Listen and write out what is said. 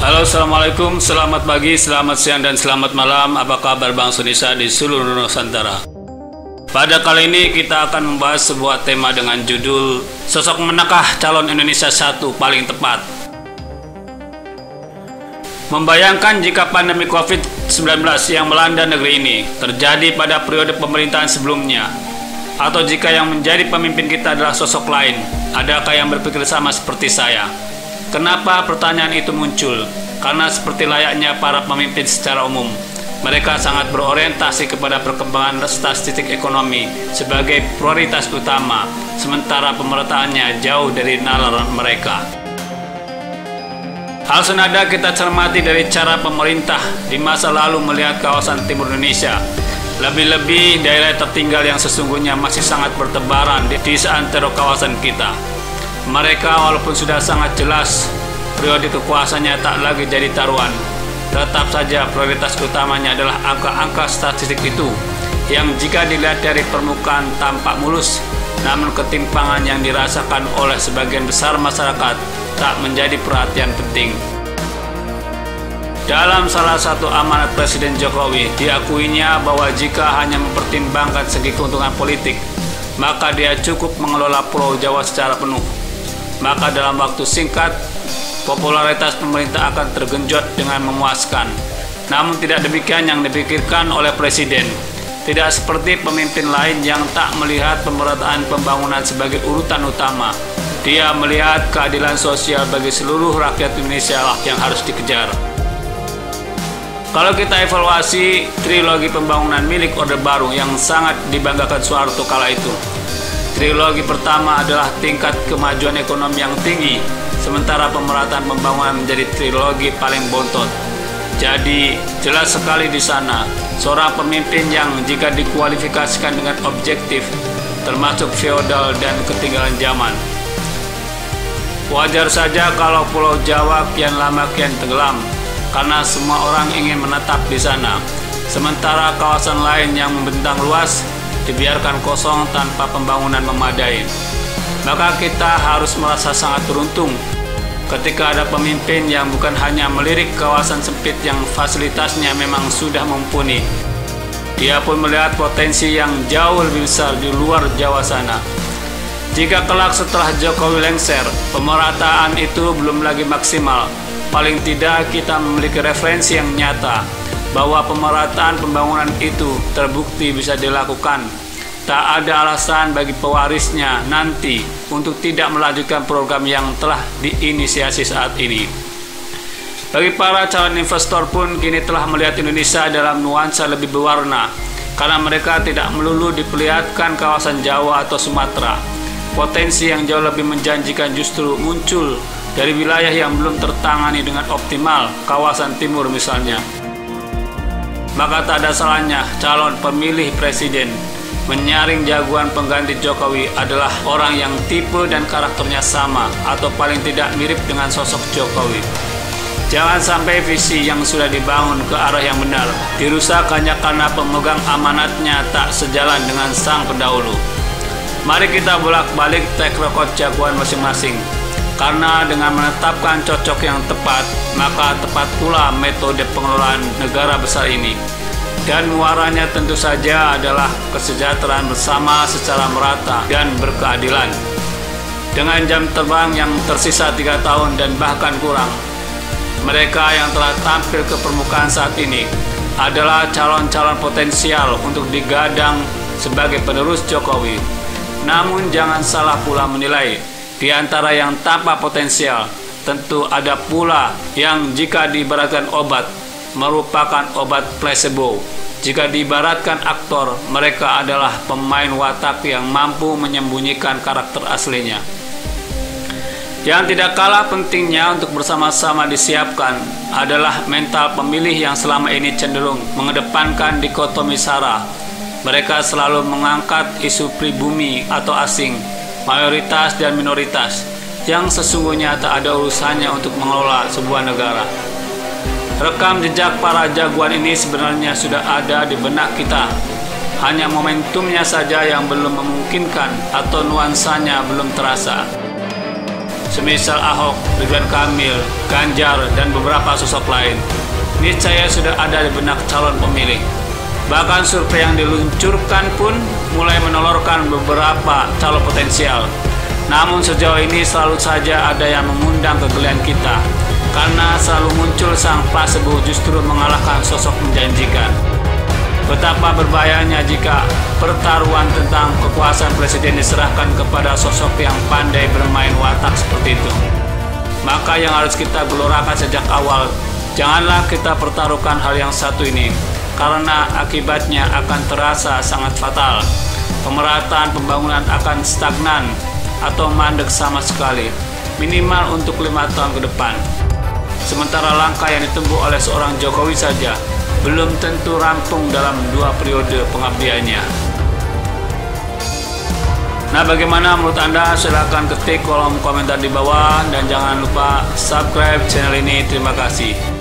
Halo, Assalamualaikum, selamat pagi, selamat siang, dan selamat malam. Apa kabar bangsa Indonesia di seluruh Nusantara? Pada kali ini kita akan membahas sebuah tema dengan judul Sosok manakah calon Indonesia 1 paling tepat? Membayangkan jika pandemi COVID-19 yang melanda negeri ini terjadi pada periode pemerintahan sebelumnya, atau jika yang menjadi pemimpin kita adalah sosok lain, adakah yang berpikir sama seperti saya? Kenapa pertanyaan itu muncul? Karena seperti layaknya para pemimpin secara umum, mereka sangat berorientasi kepada perkembangan statistik ekonomi sebagai prioritas utama, sementara pemerataannya jauh dari nalar mereka. Hal senada kita cermati dari cara pemerintah di masa lalu melihat kawasan timur Indonesia, lebih-lebih daerah tertinggal yang sesungguhnya masih sangat bertebaran di seantero kawasan kita. Mereka walaupun sudah sangat jelas periode kekuasaannya tak lagi jadi taruhan, tetap saja prioritas utamanya adalah angka-angka statistik itu yang jika dilihat dari permukaan tampak mulus, namun ketimpangan yang dirasakan oleh sebagian besar masyarakat tak menjadi perhatian penting. Dalam salah satu amanat Presiden Jokowi, diakuinya bahwa jika hanya mempertimbangkan segi keuntungan politik, maka dia cukup mengelola Pulau Jawa secara penuh. Maka dalam waktu singkat, popularitas pemerintah akan tergenjot dengan memuaskan. Namun tidak demikian yang dipikirkan oleh Presiden. Tidak seperti pemimpin lain yang tak melihat pemerataan pembangunan sebagai urutan utama. Dia melihat keadilan sosial bagi seluruh rakyat Indonesia lah yang harus dikejar. Kalau kita evaluasi trilogi pembangunan milik Orde Baru yang sangat dibanggakan Soeharto kala itu, trilogi pertama adalah tingkat kemajuan ekonomi yang tinggi, sementara pemerataan pembangunan menjadi trilogi paling bontot. Jadi jelas sekali di sana seorang pemimpin yang jika dikualifikasikan dengan objektif, termasuk feodal dan ketinggalan zaman. Wajar saja kalau Pulau Jawa kian lama kian tenggelam, karena semua orang ingin menetap di sana, sementara kawasan lain yang membentang luas dibiarkan kosong tanpa pembangunan memadai. Maka kita harus merasa sangat beruntung ketika ada pemimpin yang bukan hanya melirik kawasan sempit yang fasilitasnya memang sudah mumpuni. Dia pun melihat potensi yang jauh lebih besar di luar Jawa sana. Jika kelak setelah Jokowi lengser, pemerataan itu belum lagi maksimal, paling tidak kita memiliki referensi yang nyata bahwa pemerataan pembangunan itu terbukti bisa dilakukan. Tak ada alasan bagi pewarisnya nanti untuk tidak melanjutkan program yang telah diinisiasi saat ini. Bagi para calon investor pun kini telah melihat Indonesia dalam nuansa lebih berwarna, karena mereka tidak melulu diperlihatkan kawasan Jawa atau Sumatera. Potensi yang jauh lebih menjanjikan justru muncul dari wilayah yang belum tertangani dengan optimal, kawasan timur misalnya. Maka tak ada salahnya calon pemilih presiden menyaring jagoan pengganti Jokowi adalah orang yang tipe dan karakternya sama atau paling tidak mirip dengan sosok Jokowi. Jangan sampai visi yang sudah dibangun ke arah yang benar dirusak hanya karena pemegang amanatnya tak sejalan dengan sang pendahulu. Mari kita bolak-balik track record jagoan masing-masing, karena dengan menetapkan cocok yang tepat, maka tepat pula metode pengelolaan negara besar ini. Dan muaranya tentu saja adalah kesejahteraan bersama secara merata dan berkeadilan. Dengan jam terbang yang tersisa 3 tahun dan bahkan kurang, mereka yang telah tampil ke permukaan saat ini adalah calon-calon potensial untuk digadang sebagai penerus Jokowi. Namun jangan salah pula menilai, di antara yang tanpa potensial, tentu ada pula yang jika diibaratkan obat, merupakan obat placebo. Jika diibaratkan aktor, mereka adalah pemain watak yang mampu menyembunyikan karakter aslinya. Yang tidak kalah pentingnya untuk bersama-sama disiapkan adalah mental pemilih yang selama ini cenderung mengedepankan dikotomi SARA. Mereka selalu mengangkat isu pribumi atau asing, mayoritas dan minoritas, yang sesungguhnya tak ada urusannya untuk mengelola sebuah negara. Rekam jejak para jagoan ini sebenarnya sudah ada di benak kita. Hanya momentumnya saja yang belum memungkinkan atau nuansanya belum terasa. semisal Ahok, Ridwan Kamil, Ganjar, dan beberapa sosok lain, niscaya sudah ada di benak calon pemilih. Bahkan survei yang diluncurkan pun mulai menolorkan beberapa calon potensial. Namun sejauh ini selalu saja ada yang mengundang kegelian kita, karena selalu muncul sang placebo justru mengalahkan sosok menjanjikan. Betapa berbahayanya jika pertaruhan tentang kekuasaan presiden diserahkan kepada sosok yang pandai bermain watak seperti itu. Maka yang harus kita gelorakan sejak awal, janganlah kita pertaruhkan hal yang satu ini, karena akibatnya akan terasa sangat fatal. Pemerataan pembangunan akan stagnan atau mandek sama sekali, minimal untuk 5 tahun ke depan. Sementara langkah yang ditempuh oleh seorang Jokowi saja belum tentu rampung dalam 2 periode pengabdiannya. Nah, bagaimana menurut Anda? Silahkan ketik kolom komentar di bawah dan jangan lupa subscribe channel ini. Terima kasih.